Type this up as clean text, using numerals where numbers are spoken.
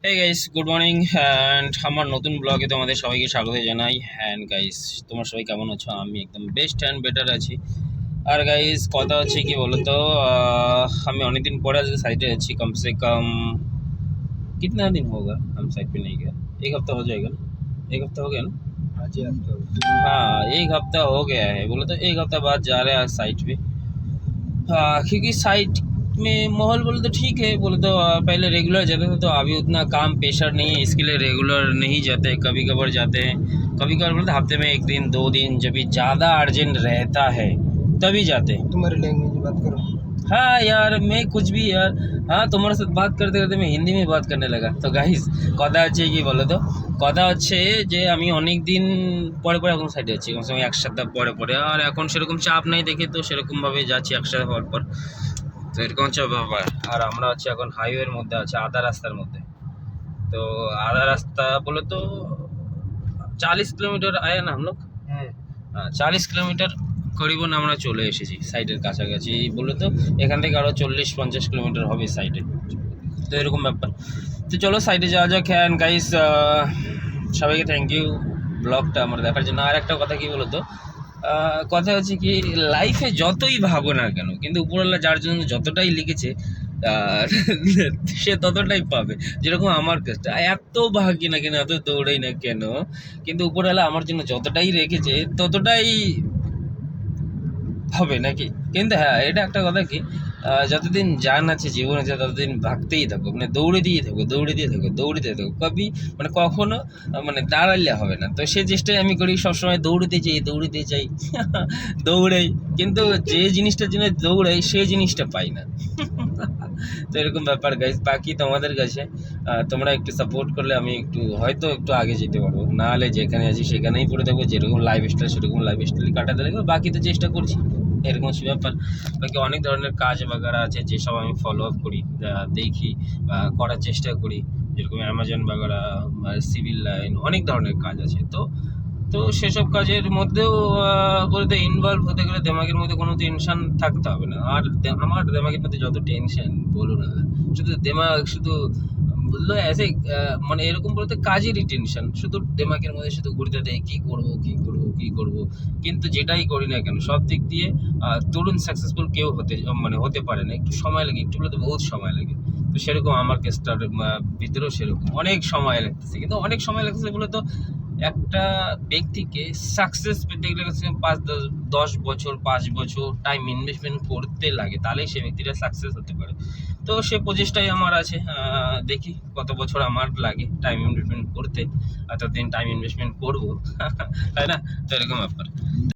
Hey guys, good morning and আমার নতুন ব্লগে তোমাদের সবাইকে স্বাগত জানাই। অ্যান্ড গাইস, তোমরা সবাই কেমন আছো? আমি একদম বেস্ট অ্যান্ড বেটার আছি। আর গাইস, কথা হচ্ছে কি বলো তো, আমি অনেকদিন পরে আজকে साइड अच्छी कम से कम कितना दिन होगा हम साइड पे नहीं गए। एक हफ्ता हो जाएगा ना? एक हफ्ता हो गया ना? हाँ जी हफ्ता हाँ, एक हफ्ता हो गया है। बोले तो एक हफ्ता बाद जा रहे हैं आज साइट पे। हाँ, क्योंकि साइट में माहौल बोले तो ठीक है। बोले तो पहले रेगुलर जाते थे, तो अभी उतना काम प्रेशर नहीं है, इसके लिए रेगुलर नहीं जाते। कभी कभार जाते हैं, कभी कभार बोलते हफ्ते में एक दिन 2 दिन, जब भी ज़्यादा अर्जेंट रहता है तभी जाते हैं। तुम्हारी लैंग्वेज में बात करो। हाँ यार, मैं कुछ भी यार। हाँ, तुम्हारे साथ बात करते करते मैं हिंदी में बात करने लगा। तो गाइस, কথা হচ্ছে কি বলো তো, কথা হচ্ছে যে আমি অনেক দিন পরে পরে এখন সাইডে আছি, কমসে কম এক সপ্তাহ পরে পরে। আর এখন সেরকম চাপ নাই দেখে, তো সেরকমভাবে যাচ্ছি এক সপ্তাহ পর পর। তো এরকম হচ্ছে ব্যাপার। আর আমরা হচ্ছে এখন হাইওয়ের মধ্যে আছি, আধা রাস্তার মধ্যে। তো आधा रास्ता बोले तो 40 किलोमीटर आया ना हम लोग। 40 কিলোমিটার করিবন আমরা চলে এসেছি সাইডের কাছাকাছি। বলে তো এখান থেকে আরও 40-50 কিলোমিটার হবে সাইডে। তো এরকম ব্যাপার। তো চলো সাইডে যাওয়া যাক। অ্যান্ড গাইস, সবাইকে থ্যাংক ইউ ব্লগটা আমার দেখার জন্য। আর একটা কথা কি বলো তো, কথা হচ্ছে কি, লাইফে যতই ভাবো না কেন, কিন্তু উপরওয়ালা যার জন্য যতটাই লিখেছে সে ততটাই পাবে। যেরকম আমার কাজটা, এত ভাগি না কেন, এত দৌড়াই না কেন, কিন্তু উপরওয়ালা আমার জন্য যতটাই রেখেছে ততটাই হবে নাকি। কিন্তু হ্যাঁ, এটা একটা কথা কি, যতদিন জান আছে, জীবন আছে, ততদিন ভাগতেই থাকো, মানে দৌড়ে দিয়ে থাকো, দৌড়ে দিয়ে থাকো, দৌড়িতে থাকো। কবি মানে কখনো মানে দাঁড়ালে হবে না। তো সে চেষ্টাই আমি করি, সবসময় দৌড়তে চাই, দৌড়তে চাই দৌড়াই, কিন্তু যে জিনিসটার জন্য দৌড়াই সেই জিনিসটা পাই না। তো এরকম ব্যাপার গাইজ। বাকি তোমাদের কাছে তোমরা একটু সাপোর্ট করলে আমি একটু হয়তো একটু আগে যেতে পারবো। নাহলে যেখানে আছি সেখানেই পড়ে থাকবো, যেরকম লাইফ স্টাইল সেরকম লাইফ স্টাইল কাটাতে লাগবে। বাকি তো চেষ্টা করছি, এরকম হচ্ছে ব্যাপার। বাকি অনেক ধরনের কাজ বাগারা আছে যেসব আমি ফলো আপ করি, দেখি বা করার চেষ্টা করি। যেরকম অ্যামাজন বাগারা, সিভিল লাইন, অনেক ধরনের কাজ আছে। তো তো সেসব কাজের মধ্যেও বলতে ইনভলভ হতে গেলে দেমাগের মধ্যে কোনো টেনশন থাকতে হবে না। আর আমার দেমাগের মধ্যে যত টেনশন বলো না, শুধু দেমাগ শুধু বললো অ্যাসে, মানে এরকম বলতে কাজেরই টেনশন, শুধু দেমাগের মধ্যে শুধু ঘুরতে দেয় কী করবো কী করবো কী করবো। কিন্তু যেটাই করি না কেন, সব দিক দিয়ে তরুণ সাকসেসফুল কেউ মানে হতে পারে না, একটু সময় লাগে, একটু বলতে বহুত সময় লাগে। তো সেরকম আমার কেসটার ভিতরেও সেরকম অনেক সময় লাগতেছে। কিন্তু অনেক সময় লাগতেছে বলে তো একটা ব্যক্তিকে সাকসেস পেতে গেলে 5-10 বছর 5 বছর টাইম ইনভেস্টমেন্ট করতে লাগে, তাহলেই সে ব্যক্তিটা সাকসেস হতে পারে। তো সে প্রচেষ্টাই আমার আছে। দেখি কত বছর আমার লাগে টাইম ইনভেস্টমেন্ট করতে, আর ততদিন টাইম ইনভেস্টমেন্ট করবো তাই না? তো এরকম ব্যাপার।